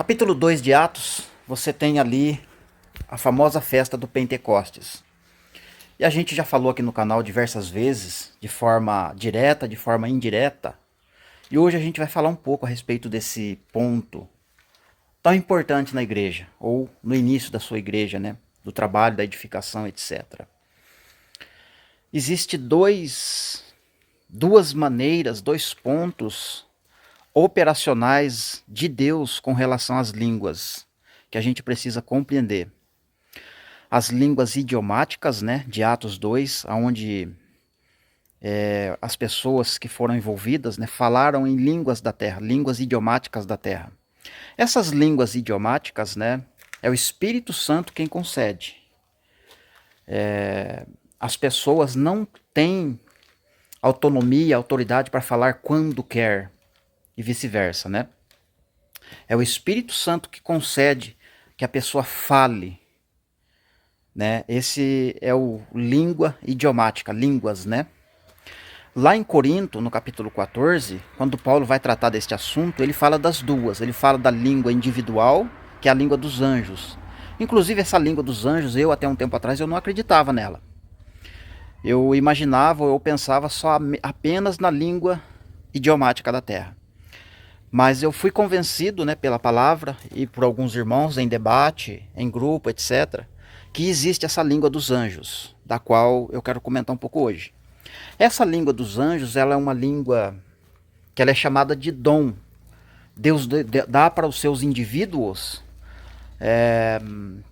Capítulo 2 de Atos, você tem ali a famosa festa do Pentecostes. E a gente já falou aqui no canal diversas vezes, de forma direta, de forma indireta. E hoje a gente vai falar um pouco a respeito desse ponto tão importante na igreja, ou no início da sua igreja, né? Do trabalho, da edificação, etc. Existe duas maneiras, dois pontos operacionais de Deus com relação às línguas, que a gente precisa compreender. As línguas idiomáticas, né, de Atos 2, onde as pessoas que foram envolvidas, né, falaram em línguas da terra, línguas idiomáticas da terra. Essas línguas idiomáticas, né, é o Espírito Santo quem concede. As pessoas não têm autonomia, autoridade para falar quando quer e vice-versa, né? É o Espírito Santo que concede que a pessoa fale, né? Esse é o língua idiomática, línguas, né? Lá em Corinto, no capítulo 14, quando Paulo vai tratar deste assunto, ele fala das duas. Ele fala da língua individual, que é a língua dos anjos. Inclusive, essa língua dos anjos, eu até um tempo atrás, eu não acreditava nela. Eu imaginava, eu pensava apenas na língua idiomática da terra. Mas eu fui convencido, né, pela palavra e por alguns irmãos em debate, em grupo, etc., que existe essa língua dos anjos, da qual eu quero comentar um pouco hoje. Essa língua dos anjos, ela é uma língua que ela é chamada de dom. Deus dá para os seus indivíduos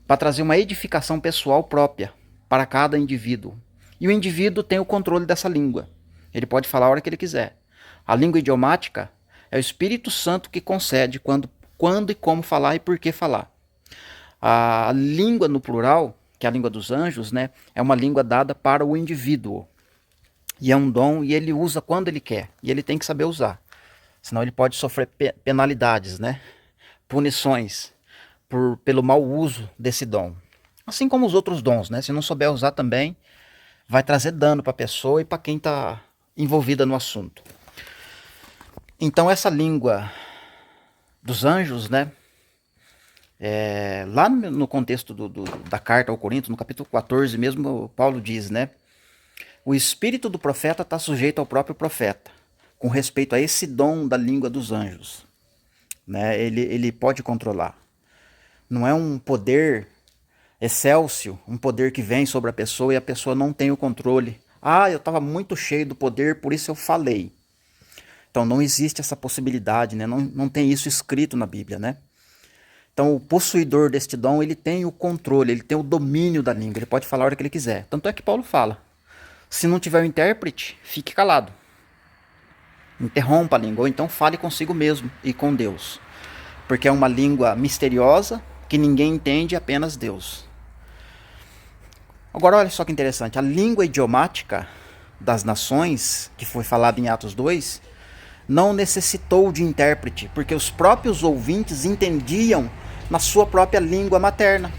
para trazer uma edificação pessoal própria para cada indivíduo. E o indivíduo tem o controle dessa língua. Ele pode falar a hora que ele quiser. A língua idiomática é o Espírito Santo que concede quando e como falar e por que falar. A língua no plural, que é a língua dos anjos, né, é uma língua dada para o indivíduo. E é um dom e ele usa quando ele quer. E ele tem que saber usar. Senão ele pode sofrer penalidades, né, punições pelo mau uso desse dom. Assim como os outros dons, né? Se não souber usar também, vai trazer dano para a pessoa e para quem está envolvida no assunto. Então essa língua dos anjos, né? Lá no contexto da carta ao Corinto, no capítulo 14 mesmo, Paulo diz, né? O espírito do profeta está sujeito ao próprio profeta, com respeito a esse dom da língua dos anjos. Né? Ele pode controlar. Não é um poder excelso, um poder que vem sobre a pessoa e a pessoa não tem o controle. Ah, eu estava muito cheio do poder, por isso eu falei. Então não existe essa possibilidade, né? Não tem isso escrito na Bíblia, né? Então o possuidor deste dom, ele tem o controle, ele tem o domínio da língua, ele pode falar a hora que ele quiser. Tanto é que Paulo fala, se não tiver o intérprete, fique calado. Interrompa a língua, ou então fale consigo mesmo e com Deus. Porque é uma língua misteriosa, que ninguém entende, apenas Deus. Agora olha só que interessante, a língua idiomática das nações, que foi falada em Atos 2, não necessitou de intérprete, porque os próprios ouvintes entendiam na sua própria língua materna.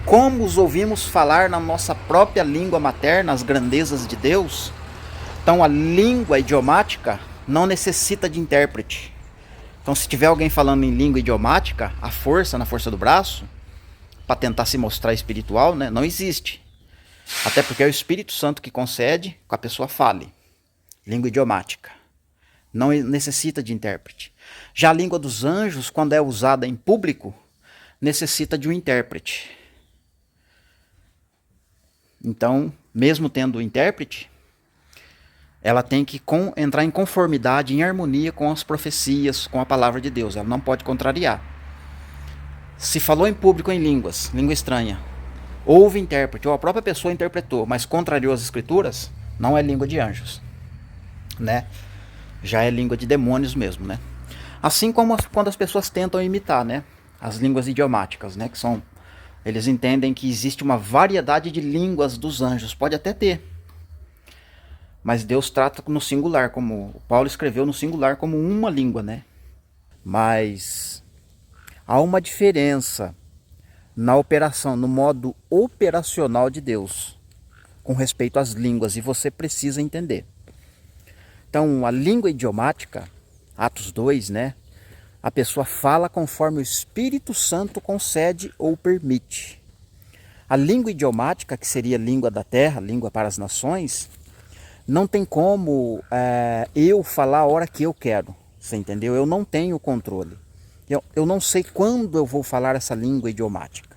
Como os ouvimos falar na nossa própria língua materna as grandezas de Deus, então a língua idiomática não necessita de intérprete. Então se tiver alguém falando em língua idiomática, a força, na força do braço, para tentar se mostrar espiritual, né, não existe. Até porque é o Espírito Santo que concede que a pessoa fale. Língua idiomática. Não necessita de intérprete. Já a língua dos anjos, quando é usada em público, necessita de um intérprete. Então, mesmo tendo o intérprete, ela tem que entrar em conformidade, em harmonia com as profecias, com a palavra de Deus. Ela não pode contrariar. Se falou em público em línguas, língua estranha, houve intérprete, ou a própria pessoa interpretou, mas contrariou as escrituras, não é língua de anjos, né? Já é língua de demônios mesmo, né? Assim como quando as pessoas tentam imitar, né? As línguas idiomáticas, né? Que são, eles entendem que existe uma variedade de línguas dos anjos, pode até ter, mas Deus trata no singular, como Paulo escreveu no singular como uma língua, né? Mas há uma diferença na operação, no modo operacional de Deus, com respeito às línguas, e você precisa entender. Então, a língua idiomática, Atos 2, né? A pessoa fala conforme o Espírito Santo concede ou permite. A língua idiomática, que seria língua da terra, língua para as nações, não tem como eu falar a hora que eu quero, você entendeu? Eu não tenho controle. Eu não sei quando eu vou falar essa língua idiomática.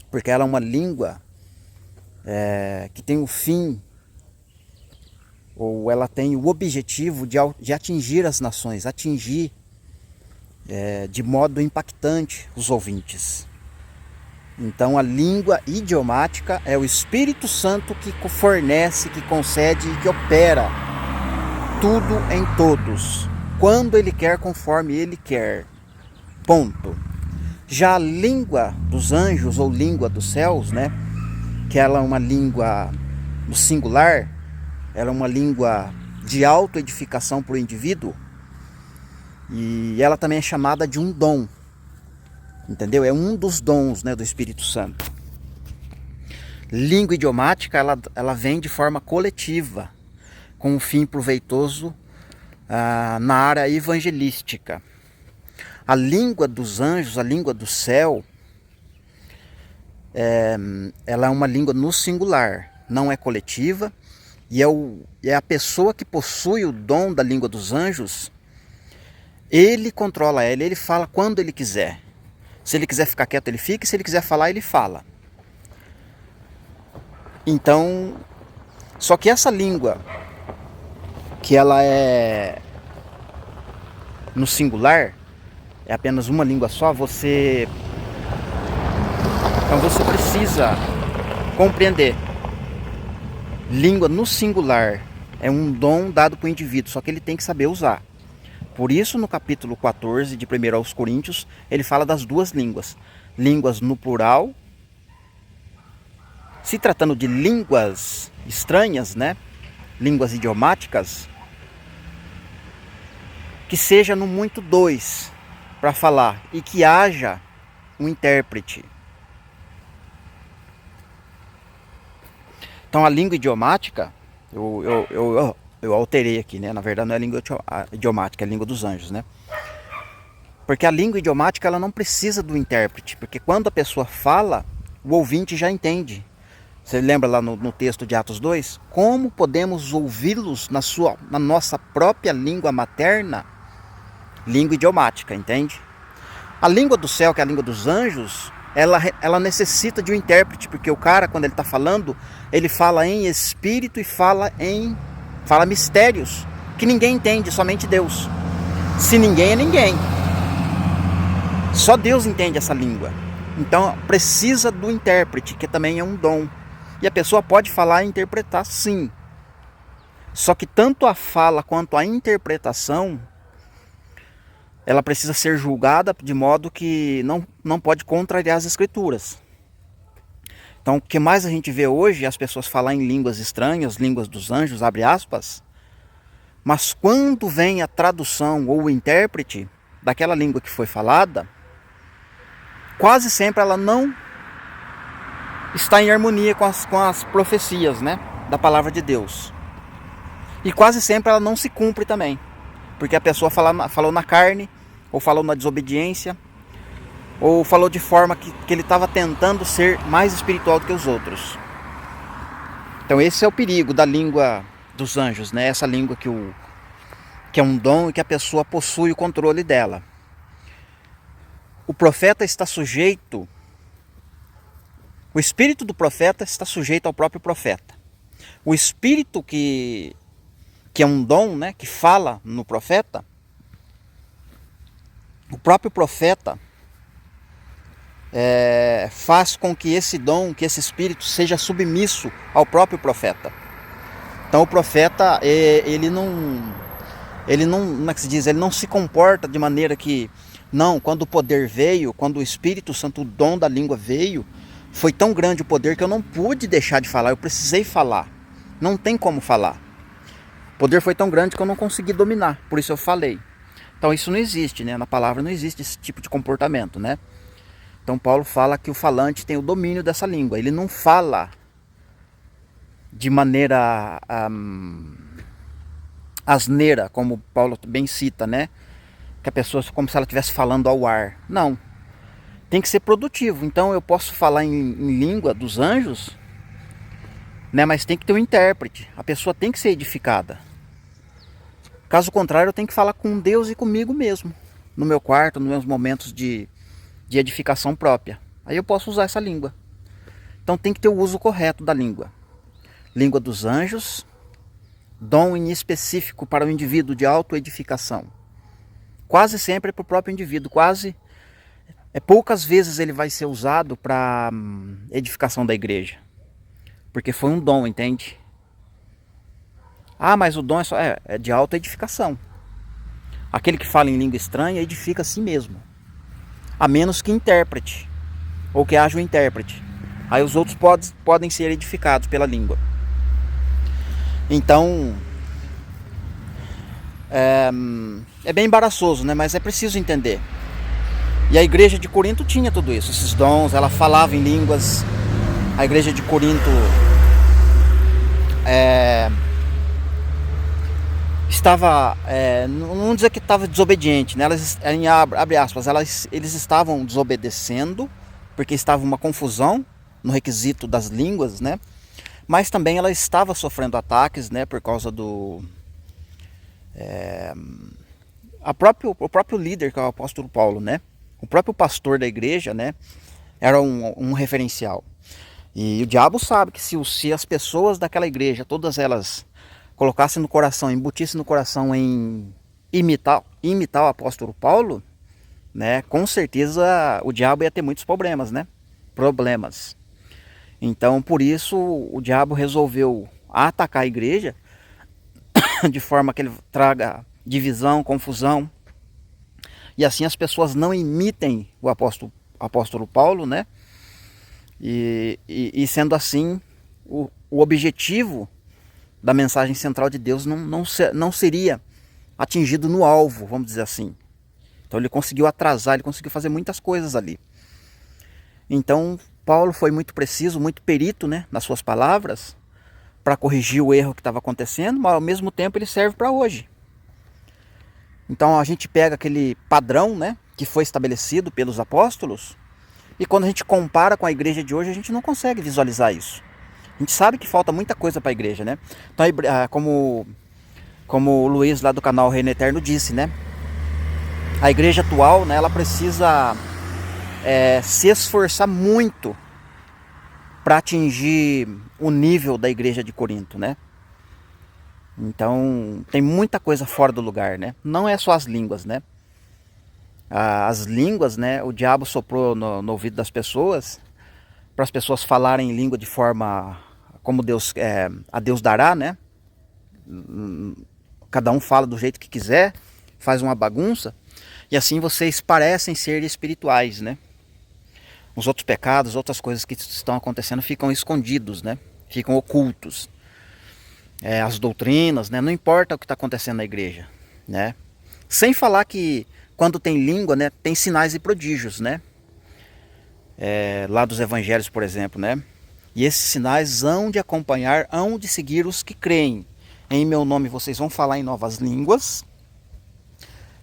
Porque ela é uma língua que tem o fim, ou ela tem o objetivo de atingir as nações, atingir de modo impactante os ouvintes. Então a língua idiomática é o Espírito Santo que fornece, que concede e que opera tudo em todos, quando Ele quer, conforme Ele quer. Ponto. Já a língua dos anjos ou língua dos céus, né, que ela é uma língua no singular, ela é uma língua de autoedificação para o indivíduo, e ela também é chamada de um dom. Entendeu? É um dos dons, né, do Espírito Santo. Língua idiomática, ela vem de forma coletiva, com um fim proveitoso na área evangelística. A língua dos anjos, a língua do céu, ela é uma língua no singular, não é coletiva, e é a pessoa que possui o dom da língua dos anjos, ele controla ela, ele fala quando ele quiser. Se ele quiser ficar quieto, ele fica. Se ele quiser falar, ele fala. Então, só que essa língua, que ela é no singular, é apenas uma língua só, então você precisa compreender. Língua no singular é um dom dado para o indivíduo, só que ele tem que saber usar. Por isso, no capítulo 14 de 1 aos Coríntios, ele fala das duas línguas. Línguas no plural, se tratando de línguas estranhas, né? Línguas idiomáticas, que seja no muito dois para falar e que haja um intérprete. Então a língua idiomática, eu alterei aqui, né? Na verdade não é língua idiomática, é língua dos anjos, né? Porque a língua idiomática ela não precisa do intérprete, porque quando a pessoa fala, o ouvinte já entende. Você lembra lá no texto de Atos 2? Como podemos ouvi-los na nossa própria língua materna? Língua idiomática, entende? A língua do céu, que é a língua dos anjos, ela necessita de um intérprete, porque o cara, quando ele está falando, ele fala em espírito e fala mistérios que ninguém entende, somente Deus. Se ninguém é ninguém. Só Deus entende essa língua. Então precisa do intérprete, que também é um dom. E a pessoa pode falar e interpretar, sim. Só que tanto a fala quanto a interpretação, ela precisa ser julgada de modo que não pode contrariar as escrituras. Então o que mais a gente vê hoje é as pessoas falar em línguas estranhas, línguas dos anjos, abre aspas. Mas quando vem a tradução ou o intérprete daquela língua que foi falada, quase sempre ela não está em harmonia com as profecias, né, da palavra de Deus. E quase sempre ela não se cumpre também. Porque a pessoa falou na carne, ou falou na desobediência, ou falou de forma que ele estava tentando ser mais espiritual do que os outros. Então esse é o perigo da língua dos anjos, né? Essa língua que é um dom e que a pessoa possui o controle dela. O profeta está sujeito, o espírito do profeta está sujeito ao próprio profeta. O espírito que é um dom, né, que fala no profeta, o próprio profeta faz com que esse dom, que esse espírito seja submisso ao próprio profeta. Então o profeta, ele não, como é que se diz? Ele não se comporta de maneira que, não, quando o poder veio, quando o Espírito Santo, o dom da língua veio, foi tão grande o poder que eu não pude deixar de falar, eu precisei falar. Não tem como falar. O poder foi tão grande que eu não consegui dominar, por isso eu falei. Então isso não existe, né? Na palavra não existe esse tipo de comportamento, né? Então Paulo fala que o falante tem o domínio dessa língua. Ele não fala de maneira asneira, como Paulo bem cita, né? que a pessoa, como se ela estivesse falando ao ar. Não. Tem que ser produtivo. Então eu posso falar em língua dos anjos, né? Mas tem que ter um intérprete. A pessoa tem que ser edificada. Caso contrário, eu tenho que falar com Deus e comigo mesmo. No meu quarto, nos meus momentos de edificação própria. Aí eu posso usar essa língua. Então tem que ter o uso correto da língua. Língua dos anjos, dom em específico para o indivíduo de autoedificação. Quase sempre é para o próprio indivíduo, poucas vezes ele vai ser usado para edificação da igreja. Porque foi um dom, entende? Ah, mas o dom é de autoedificação. Aquele que fala em língua estranha edifica a si mesmo. A menos que intérprete, ou que haja um intérprete. Aí os outros podem ser edificados pela língua. Então, é bem embaraçoso, né? Mas é preciso entender. E a igreja de Corinto tinha tudo isso, esses dons, ela falava em línguas. A igreja de Corinto estava, não vamos dizer que estava desobediente, né? Abre aspas, eles estavam desobedecendo, porque estava uma confusão no requisito das línguas, né? Mas também ela estava sofrendo ataques, né? Por causa do... o próprio líder, que é o apóstolo Paulo, né? O próprio pastor da igreja, né? Era um referencial. E o diabo sabe que se as pessoas daquela igreja, todas elas colocassem no coração, embutissem no coração em imitar o apóstolo Paulo, né? Com certeza o diabo ia ter muitos problemas, né? Então, por isso, o diabo resolveu atacar a igreja de forma que ele traga divisão, confusão. E assim as pessoas não imitem o apóstolo Paulo, né? E sendo assim, o objetivo da mensagem central de Deus não seria atingido no alvo, vamos dizer assim. Então ele conseguiu atrasar, ele conseguiu fazer muitas coisas ali. Então Paulo foi muito preciso, muito perito, né, nas suas palavras, para corrigir o erro que estava acontecendo, mas ao mesmo tempo ele serve para hoje. Então a gente pega aquele padrão, né, que foi estabelecido pelos apóstolos, e quando a gente compara com a igreja de hoje, a gente não consegue visualizar isso. A gente sabe que falta muita coisa para a igreja, né? Então, como o Luiz lá do canal Reino Eterno disse, né? A igreja atual, né, ela precisa se esforçar muito para atingir o nível da igreja de Corinto, né? Então, tem muita coisa fora do lugar, né? Não é só as línguas, né? As línguas, né? O diabo soprou no ouvido das pessoas para as pessoas falarem língua de forma como a Deus dará, né? Cada um fala do jeito que quiser, faz uma bagunça, e assim vocês parecem ser espirituais, né? Os outros pecados, outras coisas que estão acontecendo ficam escondidos, né? Ficam ocultos. As doutrinas, né? Não importa o que está acontecendo na igreja, né? Sem falar que quando tem língua, né, tem sinais e prodígios, né? Lá dos evangelhos, por exemplo, né? E esses sinais hão de acompanhar, hão de seguir os que creem. Em meu nome vocês vão falar em novas línguas.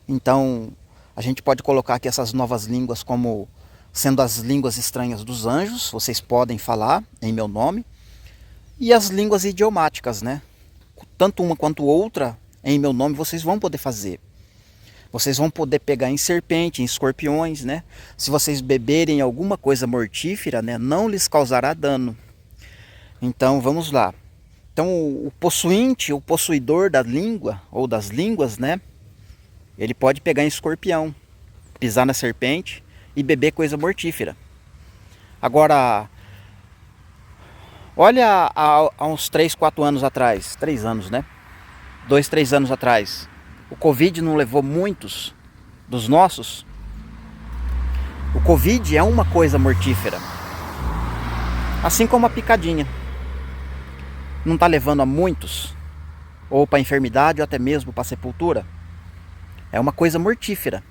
Então, a gente pode colocar aqui essas novas línguas como sendo as línguas estranhas dos anjos. Vocês podem falar em meu nome. E as línguas idiomáticas, né? Tanto uma quanto outra, em meu nome, vocês vão poder fazer. Vocês vão poder pegar em serpente, em escorpiões, né? Se vocês beberem alguma coisa mortífera, né, não lhes causará dano. Então, vamos lá. Então, o possuinte, o possuidor da língua, ou das línguas, né? Ele pode pegar em escorpião, pisar na serpente e beber coisa mortífera. Agora, olha há uns 3, 4 anos atrás, 3 anos, né? 2, 3 anos atrás. O Covid não levou muitos dos nossos? O Covid é uma coisa mortífera. Assim como a picadinha. Não está levando a muitos? Ou para enfermidade, ou até mesmo para sepultura? É uma coisa mortífera.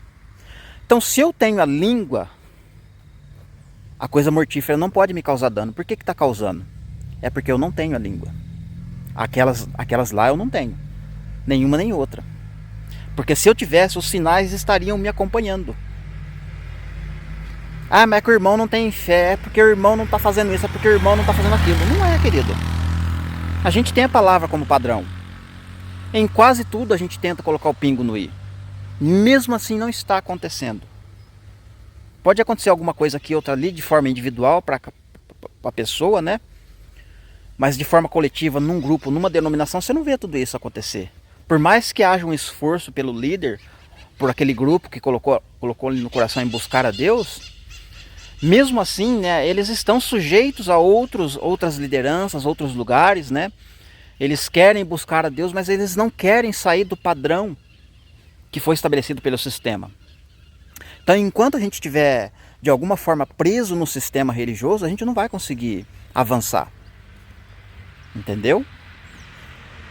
Então, se eu tenho a língua, a coisa mortífera não pode me causar dano. Por que está causando? É porque eu não tenho a língua. Aquelas lá eu não tenho. Nenhuma nem outra. Porque se eu tivesse, os sinais estariam me acompanhando. Ah, mas é que o irmão não tem fé, é porque o irmão não está fazendo isso, é porque o irmão não está fazendo aquilo. Não é, querido. A gente tem a palavra como padrão. Em quase tudo a gente tenta colocar o pingo no i. Mesmo assim não está acontecendo. Pode acontecer alguma coisa aqui, outra ali, de forma individual para a pessoa, né? Mas de forma coletiva, num grupo, numa denominação, você não vê tudo isso acontecer. Por mais que haja um esforço pelo líder, por aquele grupo que colocou ele no coração em buscar a Deus, mesmo assim, né, eles estão sujeitos a outras lideranças, outros lugares, né? Eles querem buscar a Deus, mas eles não querem sair do padrão que foi estabelecido pelo sistema. Então, enquanto a gente estiver de alguma forma preso no sistema religioso, a gente não vai conseguir avançar. Entendeu?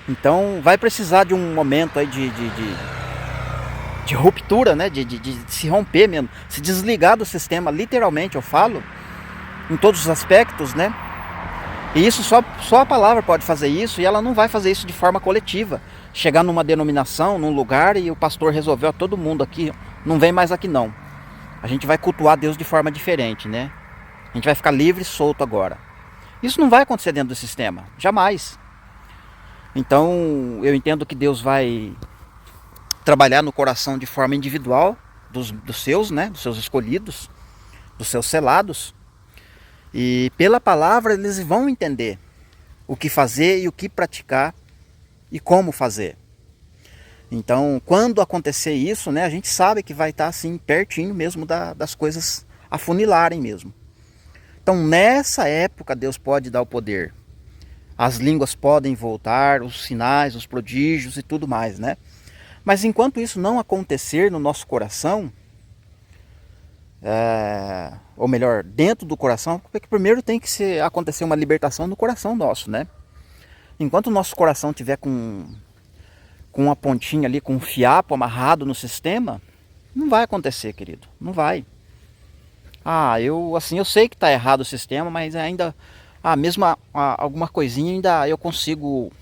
Então, vai precisar de um momento aí de ruptura, né? De se romper mesmo, se desligar do sistema, literalmente eu falo, em todos os aspectos, né? E isso só a palavra pode fazer isso, e ela não vai fazer isso de forma coletiva. Chegar numa denominação, num lugar, e o pastor resolveu, a todo mundo aqui, não vem mais aqui não. A gente vai cultuar Deus de forma diferente, né? A gente vai ficar livre e solto agora. Isso não vai acontecer dentro do sistema, jamais. Então, eu entendo que Deus vai trabalhar no coração de forma individual dos seus, né? Dos seus escolhidos, dos seus selados. E pela palavra eles vão entender o que fazer e o que praticar e como fazer. Então, quando acontecer isso, né, a gente sabe que vai estar assim pertinho mesmo das coisas afunilarem mesmo. Então, nessa época, Deus pode dar o poder. As línguas podem voltar, os sinais, os prodígios e tudo mais, né? Mas enquanto isso não acontecer no nosso coração, ou melhor, dentro do coração, porque primeiro tem que acontecer uma libertação no coração nosso, né? Enquanto o nosso coração tiver com uma pontinha ali, com um fiapo amarrado no sistema, não vai acontecer, querido, não vai. Eu sei que está errado o sistema, mas ainda, mesmo alguma coisinha ainda eu consigo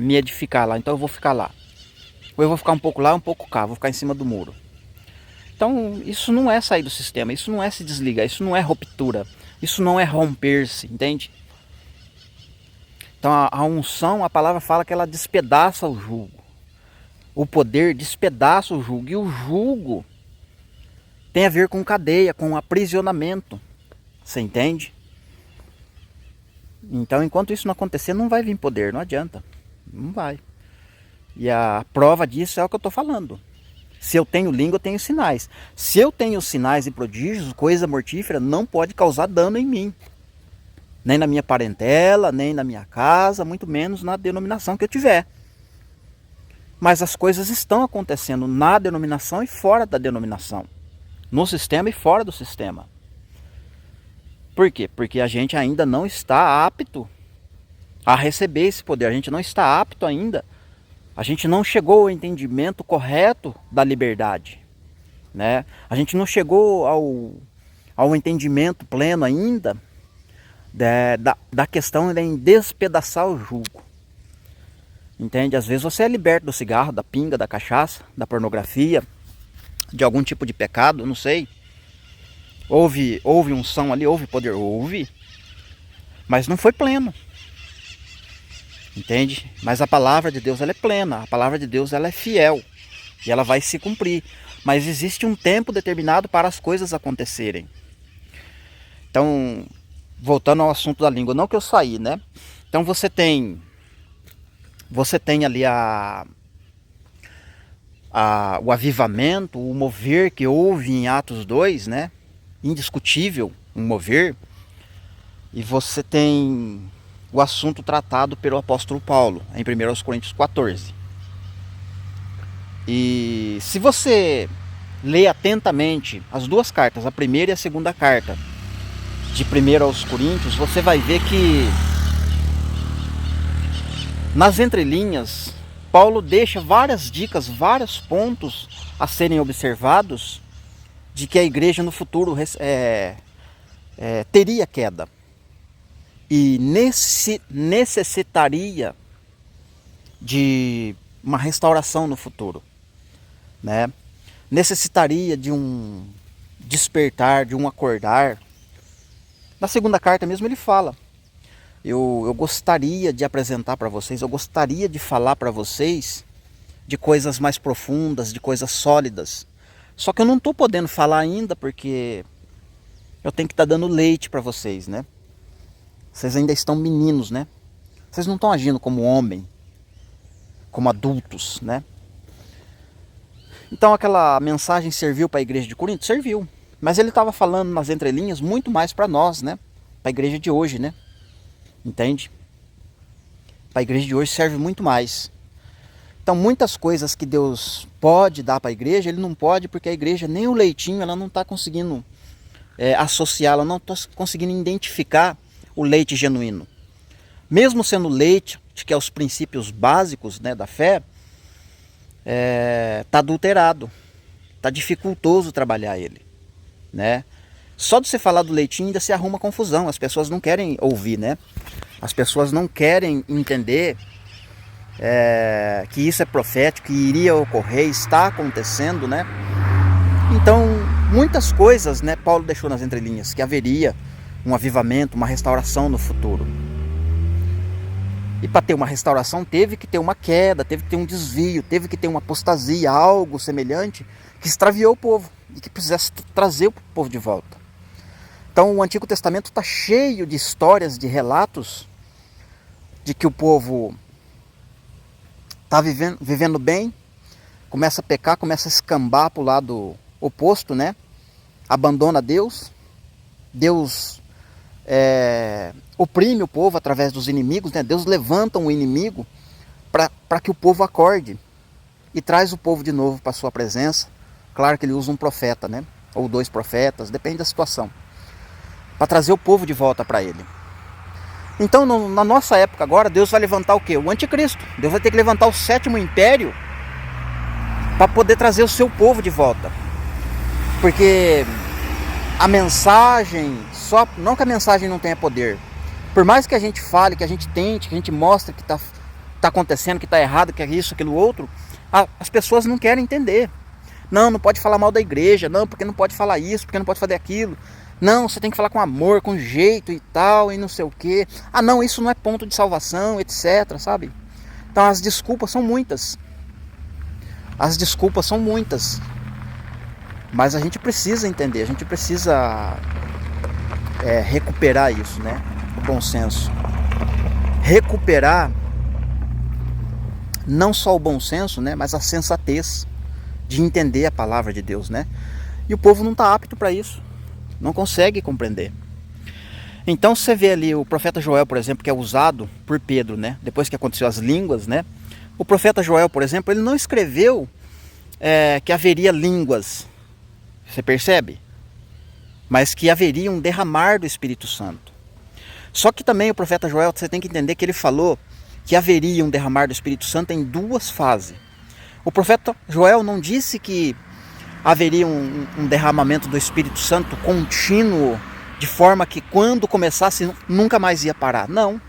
me edificar lá, então eu vou ficar lá. Ou eu vou ficar um pouco lá, um pouco cá, vou ficar em cima do muro. Então, isso não é sair do sistema, isso não é se desligar, isso não é ruptura, isso não é romper-se, entende? Então, a unção, a palavra fala que ela despedaça o jugo. O poder despedaça o jugo, e o jugo tem a ver com cadeia, com aprisionamento, você entende? Então, enquanto isso não acontecer, não vai vir poder, não adianta, não vai. E a prova disso é o que eu estou falando. Se eu tenho língua, eu tenho sinais. Se eu tenho sinais e prodígios, coisa mortífera não pode causar dano em mim. Nem na minha parentela, nem na minha casa, muito menos na denominação que eu tiver. Mas as coisas estão acontecendo na denominação e fora da denominação. No sistema e fora do sistema. Por quê? Porque a gente ainda não está apto a receber esse poder. A gente não está apto ainda. A gente não chegou ao entendimento correto da liberdade, né? A gente não chegou ao entendimento pleno ainda da questão em despedaçar o jugo. Entende? Às vezes você é liberto do cigarro, da pinga, da cachaça, da pornografia, de algum tipo de pecado, não sei. Houve unção ali, houve poder, houve, mas não foi pleno. Entende? Mas a palavra de Deus ela é plena, a palavra de Deus ela é fiel e ela vai se cumprir. Mas existe um tempo determinado para as coisas acontecerem. Então, voltando ao assunto da língua, não que eu saí, né? Então você tem ali o avivamento, o mover que houve em Atos 2, né? Indiscutível, um mover. E você tem o assunto tratado pelo apóstolo Paulo, em 1 Coríntios 14. E se você ler atentamente as duas cartas, a primeira e a segunda carta, de 1 aos Coríntios, você vai ver que nas entrelinhas, Paulo deixa várias dicas, vários pontos a serem observados de que a igreja no futuro teria queda. E necessitaria de uma restauração no futuro. né? Necessitaria de um despertar, de um acordar. Na segunda carta mesmo ele fala: eu gostaria de apresentar para vocês, eu gostaria de falar para vocês de coisas mais profundas, de coisas sólidas. Só que eu não estou podendo falar ainda porque eu tenho que estar dando leite para vocês, né? Vocês ainda estão meninos, né? Vocês não estão agindo como homem, como adultos, né? Então aquela mensagem serviu para a igreja de Corinto? Serviu. Mas ele estava falando nas entrelinhas muito mais para nós, né? Para a igreja de hoje, né? Entende? Para a igreja de hoje serve muito mais. Então muitas coisas que Deus pode dar para a igreja, Ele não pode, porque a igreja, nem o leitinho, ela não está conseguindo associar, ela não está conseguindo identificar o leite genuíno. Mesmo sendo leite, que é os princípios básicos, né, da fé, está adulterado, está dificultoso trabalhar ele, né? Só de você falar do leitinho ainda se arruma confusão, as pessoas não querem ouvir, né? As pessoas não querem entender que isso é profético, que iria ocorrer, está acontecendo, né? Então, muitas coisas, né, Paulo deixou nas entrelinhas, que haveria um avivamento, uma restauração no futuro. E para ter uma restauração teve que ter uma queda, teve que ter um desvio, teve que ter uma apostasia, algo semelhante que extraviou o povo e que precisasse trazer o povo de volta. Então o Antigo Testamento está cheio de histórias, de relatos de que o povo está vivendo bem, começa a pecar, começa a escambar para o lado oposto, né? Abandona Deus, Deus oprime o povo através dos inimigos, né? Deus levanta um inimigo para que o povo acorde e traz o povo de novo para a sua presença. Claro que ele usa um profeta, né? Ou 2 profetas, depende da situação, para trazer o povo de volta para ele. Então na nossa época agora, Deus vai levantar o quê? O anticristo. Deus vai ter que levantar o 7º império para poder trazer o seu povo de volta. Porque a mensagem, não que a mensagem não tenha poder, por mais que a gente fale, que a gente tente, que a gente mostre que está acontecendo, que está errado, que é isso, aquilo outro, as pessoas não querem entender. Não pode falar mal da igreja, não, porque não pode falar isso, porque não pode fazer aquilo. Não, você tem que falar com amor, com jeito e tal, e não sei o quê. Ah não, isso não é ponto de salvação, etc, sabe? Então as desculpas são muitas. As desculpas são muitas. Mas a gente precisa entender, a gente precisa recuperar isso, né? O bom senso. Recuperar não só o bom senso, né? Mas a sensatez de entender a palavra de Deus, né? E o povo não está apto para isso. Não consegue compreender. Então você vê ali o profeta Joel, por exemplo, que é usado por Pedro, né? Depois que aconteceu as línguas, né? O profeta Joel, por exemplo, ele não escreveu que haveria línguas. Você percebe? Mas que haveria um derramar do Espírito Santo. Só que também o profeta Joel, você tem que entender que ele falou que haveria um derramar do Espírito Santo em 2 fases. O profeta Joel não disse que haveria um derramamento do Espírito Santo contínuo, de forma que quando começasse nunca mais ia parar. Não.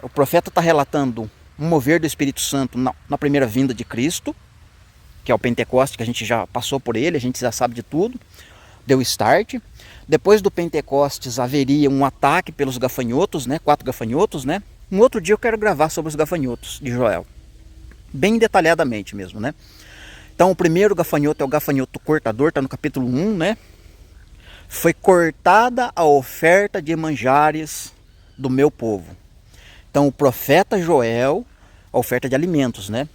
O profeta está relatando um mover do Espírito Santo na primeira vinda de Cristo, que é o Pentecoste, que a gente já passou por ele, a gente já sabe de tudo, deu start. Depois do Pentecostes haveria um ataque pelos gafanhotos, né? 4 gafanhotos, né? Um outro dia eu quero gravar sobre os gafanhotos de Joel, bem detalhadamente mesmo, né? Então o primeiro gafanhoto é o gafanhoto cortador, está no capítulo 1, né? Foi cortada a oferta de manjares do meu povo. Então o profeta Joel, a oferta de alimentos, né?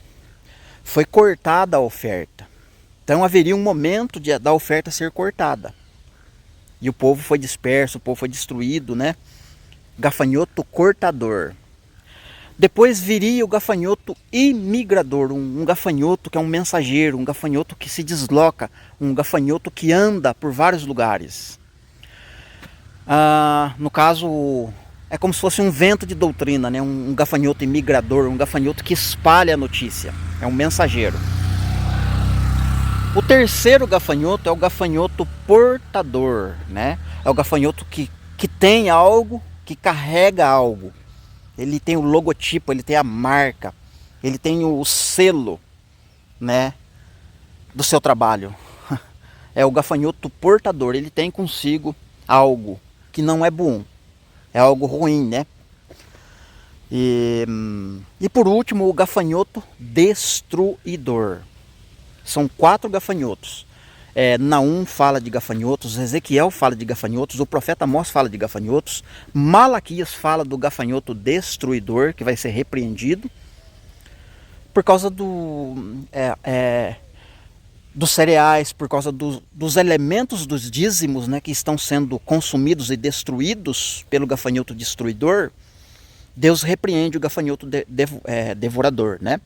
Foi cortada a oferta. Então haveria um momento da oferta ser cortada. E o povo foi disperso, o povo foi destruído, né? Gafanhoto cortador. Depois viria o gafanhoto imigrador, um gafanhoto que é um mensageiro, um gafanhoto que se desloca, um gafanhoto que anda por vários lugares. No caso, é como se fosse um vento de doutrina, né? Um gafanhoto imigrador, um gafanhoto que espalha a notícia, é um mensageiro. O terceiro gafanhoto é o gafanhoto portador, né? É o gafanhoto que tem algo, que carrega algo. Ele tem o logotipo, ele tem a marca, ele tem o selo, né, do seu trabalho. É o gafanhoto portador, ele tem consigo algo que não é bom, é algo ruim, né? E por último, o gafanhoto destruidor. São 4 gafanhotos. Naum fala de gafanhotos, Ezequiel fala de gafanhotos, o profeta Amós fala de gafanhotos, Malaquias fala do gafanhoto destruidor, que vai ser repreendido por causa dos cereais, por causa dos elementos dos dízimos, né, que estão sendo consumidos e destruídos pelo gafanhoto destruidor. Deus repreende o gafanhoto devorador, né?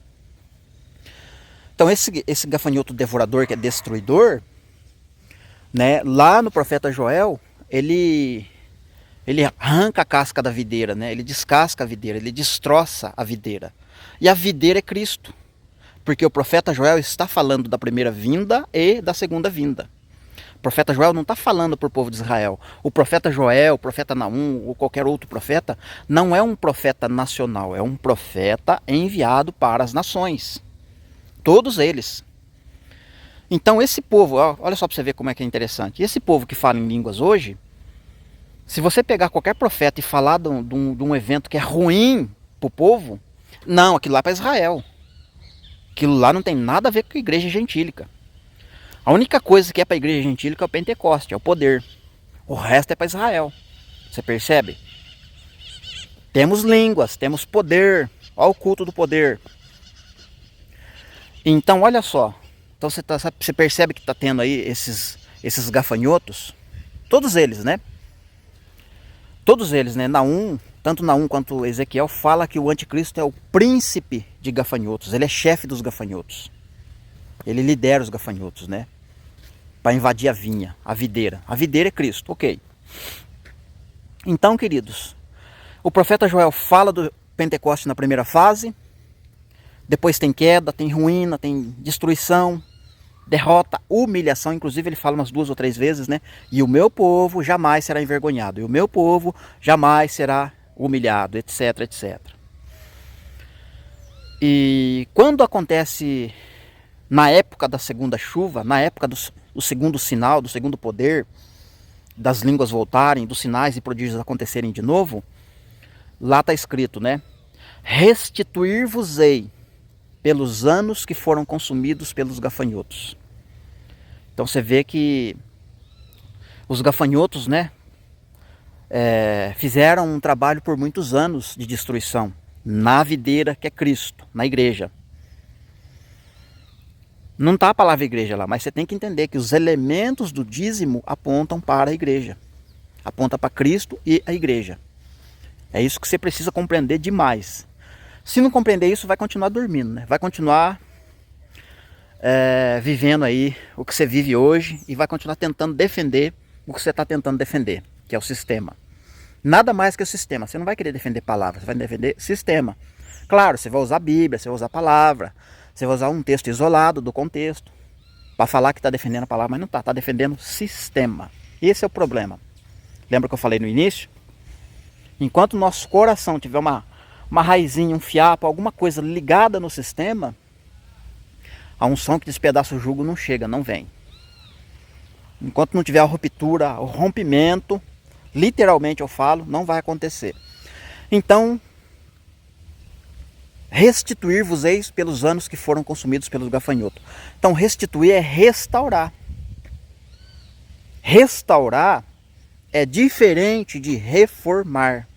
Então esse gafanhoto devorador, que é destruidor, né, lá no profeta Joel, ele arranca a casca da videira, né? Ele descasca a videira, ele destroça a videira. E a videira é Cristo, porque o profeta Joel está falando da primeira vinda e da segunda vinda. O profeta Joel não está falando para o povo de Israel. O profeta Joel, o profeta Naum ou qualquer outro profeta não é um profeta nacional, é um profeta enviado para as nações. Todos eles. Então esse povo, olha só para você ver como é que é interessante. Esse povo que fala em línguas hoje, se você pegar qualquer profeta e falar de um evento que é ruim para o povo, não, aquilo lá é para Israel. Aquilo lá não tem nada a ver com a igreja gentílica. A única coisa que é para a igreja gentílica é o Pentecoste, é o poder. O resto é para Israel. Você percebe? Temos línguas, temos poder. Olha o culto do poder. Então, olha só. Então você percebe que está tendo aí esses gafanhotos. Todos eles, né? Todos eles, né? Tanto Naum quanto Ezequiel fala que o anticristo é o príncipe de gafanhotos. Ele é chefe dos gafanhotos. Ele lidera os gafanhotos, né? Para invadir a vinha, a videira. A videira é Cristo, ok. Então, queridos, o profeta Joel fala do Pentecoste na primeira fase. Depois tem queda, tem ruína, tem destruição, derrota, humilhação. Inclusive ele fala umas 2 ou 3 vezes, né? E o meu povo jamais será envergonhado. E o meu povo jamais será humilhado, etc, etc. E quando acontece na época da segunda chuva, na época do segundo sinal, do segundo poder, das línguas voltarem, dos sinais e prodígios acontecerem de novo, lá está escrito, né? Restituir-vos-ei pelos anos que foram consumidos pelos gafanhotos. Então você vê que os gafanhotos, né, fizeram um trabalho por muitos anos de destruição na videira que é Cristo, na igreja. Não está a palavra igreja lá, mas você tem que entender que os elementos do dízimo apontam para a igreja. Aponta para Cristo e a igreja. É isso que você precisa compreender demais. Se não compreender isso, vai continuar dormindo, né? Vai continuar vivendo aí o que você vive hoje e vai continuar tentando defender o que você está tentando defender, que é o sistema. Nada mais que o sistema. Você não vai querer defender palavras, você vai defender sistema. Claro, você vai usar a Bíblia, você vai usar a palavra, você vai usar um texto isolado do contexto para falar que está defendendo a palavra, mas não está, está defendendo sistema. Esse é o problema. Lembra que eu falei no início? Enquanto o nosso coração tiver uma raizinha, um fiapo, alguma coisa ligada no sistema, a unção que despedaça o jugo não chega, não vem. Enquanto não tiver a ruptura, o rompimento, literalmente eu falo, não vai acontecer. Então, restituir-vos-eis pelos anos que foram consumidos pelos gafanhotos. Então, restituir é restaurar. Restaurar é diferente de reformar.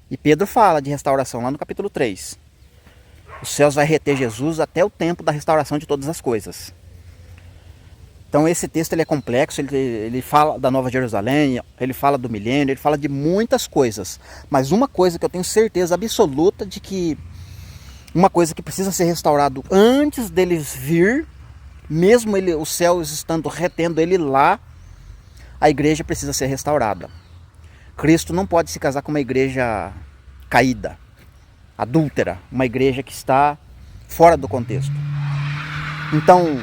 E Pedro fala de restauração lá no capítulo 3. Os céus vai reter Jesus até o tempo da restauração de todas as coisas. Então esse texto ele é complexo, ele fala da Nova Jerusalém, ele fala do milênio, ele fala de muitas coisas. Mas uma coisa que eu tenho certeza absoluta de que uma coisa que precisa ser restaurado antes deles vir, mesmo os céus estando retendo ele lá, a igreja precisa ser restaurada. Cristo não pode se casar com uma igreja caída, adúltera, uma igreja que está fora do contexto. Então,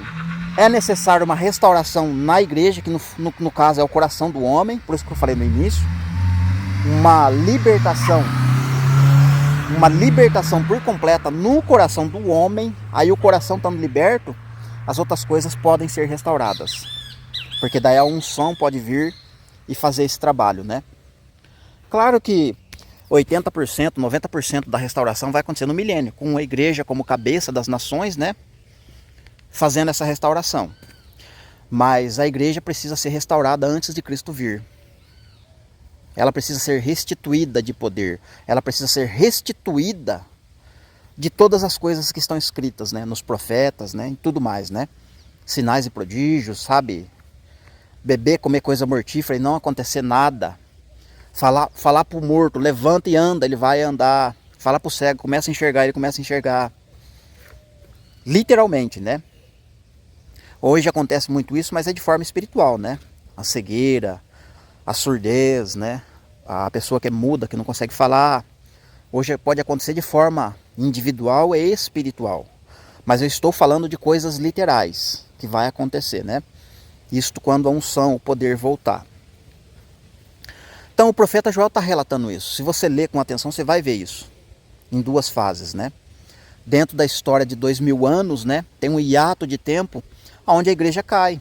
é necessário uma restauração na igreja, que no caso é o coração do homem, por isso que eu falei no início, uma libertação uma libertação por completa no coração do homem, aí o coração estando liberto, as outras coisas podem ser restauradas. Porque daí a unção pode vir e fazer esse trabalho, né? Claro que 80%, 90% da restauração vai acontecer no milênio, com a igreja como cabeça das nações, né? Fazendo essa restauração. Mas a igreja precisa ser restaurada antes de Cristo vir. Ela precisa ser restituída de poder. Ela precisa ser restituída de todas as coisas que estão escritas, né? Nos profetas, né? E tudo mais, né? Sinais e prodígios, sabe? Beber, comer coisa mortífera e não acontecer nada. Falar para o morto, levanta e anda, ele vai andar. Falar para o cego, começa a enxergar, ele começa a enxergar. Literalmente, né? Hoje acontece muito isso, mas é de forma espiritual, né? A cegueira, a surdez, né? A pessoa que é muda, que não consegue falar. Hoje pode acontecer de forma individual e espiritual. Mas eu estou falando de coisas literais que vai acontecer, né? Isto quando a unção, o poder voltar. Então o profeta Joel está relatando isso. Se você ler com atenção, você vai ver isso. Em duas fases, né? Dentro da história de 2000 anos, né? Tem um hiato de tempo onde a igreja cai.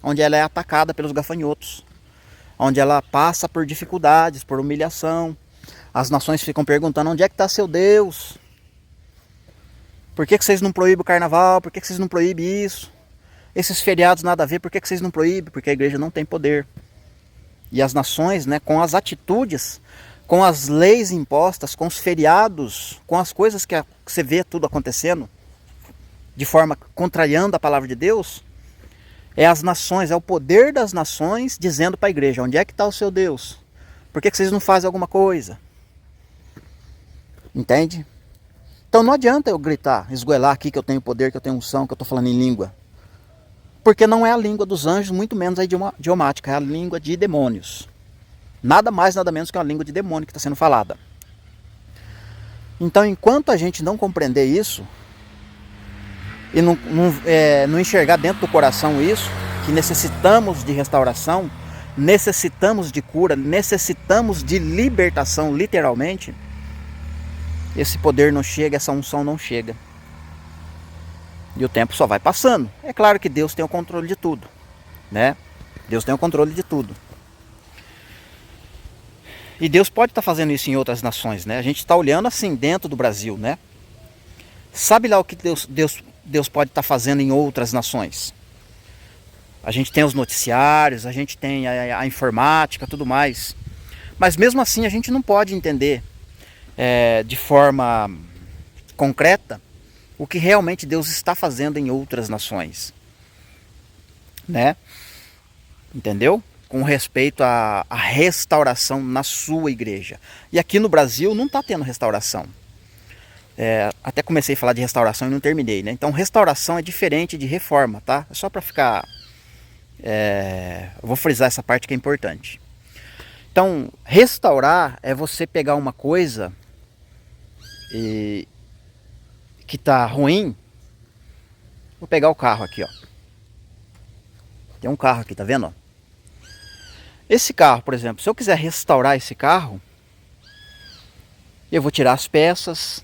Onde ela é atacada pelos gafanhotos. Onde ela passa por dificuldades, por humilhação. As nações ficam perguntando, onde é que está seu Deus? Por que vocês não proíbem o carnaval? Por que vocês não proíbem isso? Esses feriados nada a ver, por que vocês não proíbem? Porque a igreja não tem poder. E as nações, né, com as atitudes, com as leis impostas, com os feriados, com as coisas que você vê tudo acontecendo, de forma contrariando a palavra de Deus, é as nações, é o poder das nações dizendo para a igreja, onde é que está o seu Deus? Por que vocês não fazem alguma coisa? Entende? Então não adianta eu gritar, esgoelar aqui que eu tenho poder, que eu tenho unção, que eu estou falando em língua. Porque não é a língua dos anjos, muito menos a idiomática, é a língua de demônios. Nada mais, nada menos que uma língua de demônio que está sendo falada. Então, enquanto a gente não compreender isso, e não enxergar dentro do coração isso, que necessitamos de restauração, necessitamos de cura, necessitamos de libertação, literalmente, esse poder não chega, essa unção não chega. E o tempo só vai passando. É claro que Deus tem o controle de tudo, né? Deus tem o controle de tudo. E Deus pode estar fazendo isso em outras nações, né? A gente está olhando assim dentro do Brasil, né? Sabe lá o que Deus pode estar fazendo em outras nações? A gente tem os noticiários, a gente tem a informática, tudo mais. Mas mesmo assim a gente não pode entender de forma concreta o que realmente Deus está fazendo em outras nações, né? Entendeu? Com respeito à restauração na sua igreja. E aqui no Brasil não está tendo restauração. Até comecei a falar de restauração e não terminei, né? Então restauração é diferente de reforma, tá? É só para ficar... eu vou frisar essa parte que é importante. Então, restaurar é você pegar uma coisa que está ruim. Vou pegar o carro aqui, ó. Tem um carro aqui, tá vendo? Ó? Esse carro, por exemplo, se eu quiser restaurar esse carro, eu vou tirar as peças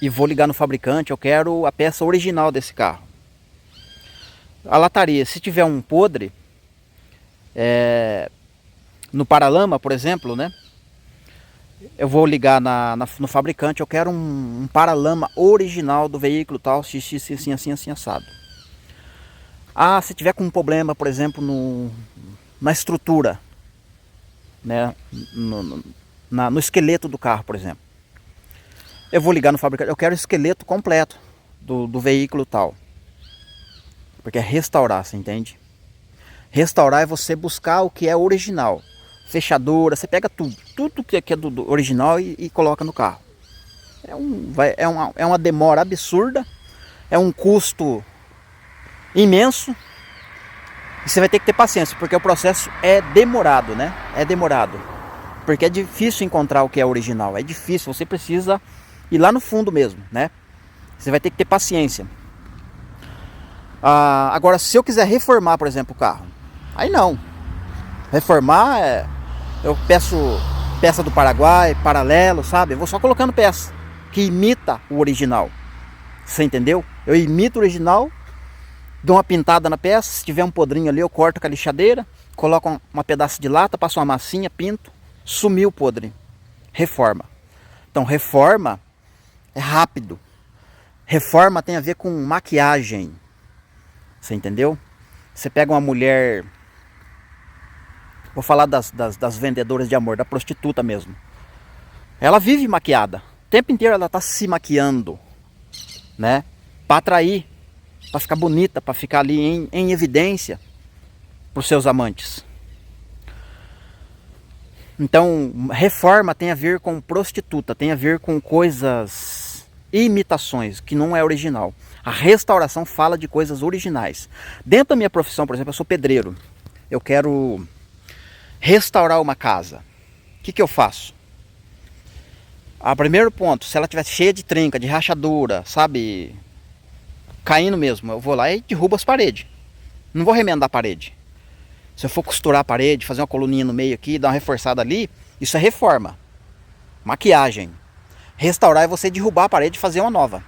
e vou ligar no fabricante. Eu quero a peça original desse carro. A lataria, se tiver um podre, no paralama, por exemplo, né? Eu vou ligar no fabricante, eu quero um paralama original do veículo tal, assim, assado. Ah, se tiver com um problema, por exemplo, na estrutura, né? No esqueleto do carro, por exemplo. Eu vou ligar no fabricante, eu quero o esqueleto completo do veículo tal. Porque é restaurar, você entende? Restaurar é você buscar o que é original. Fechadura, você pega tudo que é do original e coloca no carro. É uma demora absurda, é um custo imenso, e você vai ter que ter paciência, porque o processo é demorado, né? É demorado, porque é difícil encontrar o que é original, é difícil, você precisa ir lá no fundo mesmo, né? Você vai ter que ter paciência. Agora, se eu quiser reformar, por exemplo, o carro, aí não. Reformar eu peço peça do Paraguai, paralelo, sabe? Eu vou só colocando peça que imita o original. Você entendeu? Eu imito o original, dou uma pintada na peça, se tiver um podrinho ali eu corto com a lixadeira, coloco uma pedaço de lata, passo uma massinha, pinto, sumiu o podre. Reforma. Então reforma é rápido. Reforma tem a ver com maquiagem. Você entendeu? Você pega uma mulher... Vou falar das vendedoras de amor, da prostituta mesmo. Ela vive maquiada. O tempo inteiro ela está se maquiando, né? Para atrair, para ficar bonita, para ficar ali em evidência para os seus amantes. Então, reforma tem a ver com prostituta, tem a ver com coisas, imitações, que não é original. A restauração fala de coisas originais. Dentro da minha profissão, por exemplo, eu sou pedreiro. Eu quero restaurar uma casa. O que eu faço? Primeiro ponto, se ela estiver cheia de trinca, de rachadura, sabe, caindo mesmo, eu vou lá e derrubo as paredes. Não vou remendar a parede. Se eu for costurar a parede, fazer uma coluninha no meio aqui, dar uma reforçada ali, isso é reforma. Maquiagem. Restaurar é você derrubar a parede e fazer uma nova.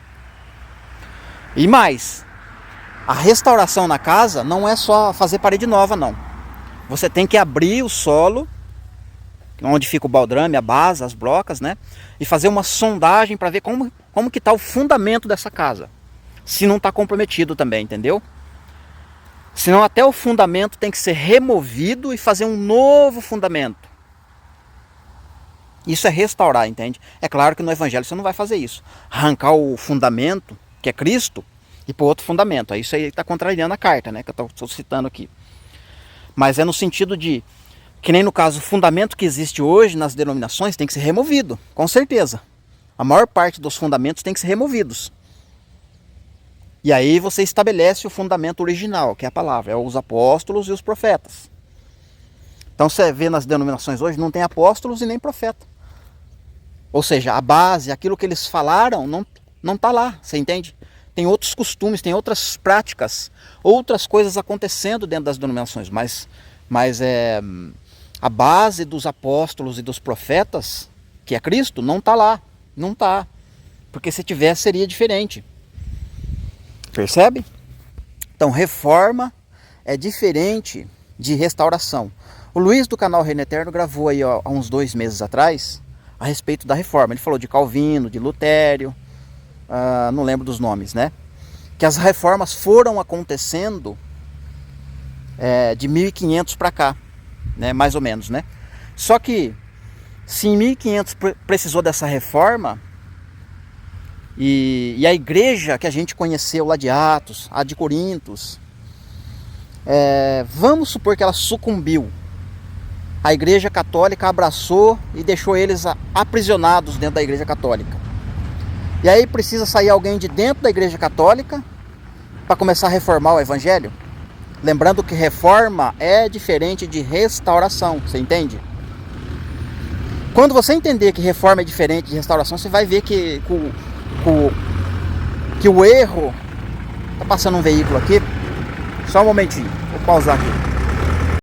E mais, a restauração na casa não é só fazer parede nova, não. Você tem que abrir o solo, onde fica o baldrame, a base, as brocas, né? E fazer uma sondagem para ver como que está o fundamento dessa casa. Se não está comprometido também, entendeu? Senão até o fundamento tem que ser removido e fazer um novo fundamento. Isso é restaurar, entende? É claro que no Evangelho você não vai fazer isso. Arrancar o fundamento, que é Cristo, e pôr outro fundamento. Isso aí está contrariando a carta, né? Que eu estou citando aqui. Mas é no sentido de, que nem no caso, o fundamento que existe hoje nas denominações tem que ser removido, com certeza. A maior parte dos fundamentos tem que ser removidos. E aí você estabelece o fundamento original, que é a palavra, é os apóstolos e os profetas. Então você vê nas denominações hoje, não tem apóstolos e nem profeta. Ou seja, a base, aquilo que eles falaram, não está lá, você entende? Tem outros costumes, tem outras práticas, outras coisas acontecendo dentro das denominações, mas a base dos apóstolos e dos profetas, que é Cristo, não está lá, não está. Porque se tivesse seria diferente. Percebe? Então reforma é diferente de restauração. O Luiz do canal Reino Eterno gravou aí há uns 2 meses atrás a respeito da reforma. Ele falou de Calvino, de Lutério, não lembro dos nomes, né? Que as reformas foram acontecendo de 1500 para cá, né? Mais ou menos, né? Só que se em 1500 precisou dessa reforma, e a igreja que a gente conheceu lá de Atos, a de Corintos, vamos supor que ela sucumbiu. A igreja católica abraçou e deixou eles aprisionados dentro da igreja católica. E aí precisa sair alguém de dentro da igreja católica para começar a reformar o evangelho. Lembrando que reforma é diferente de restauração, você entende? Quando você entender que reforma é diferente de restauração, você vai ver que o erro... Tá passando um veículo aqui. Só um momentinho, vou pausar aqui.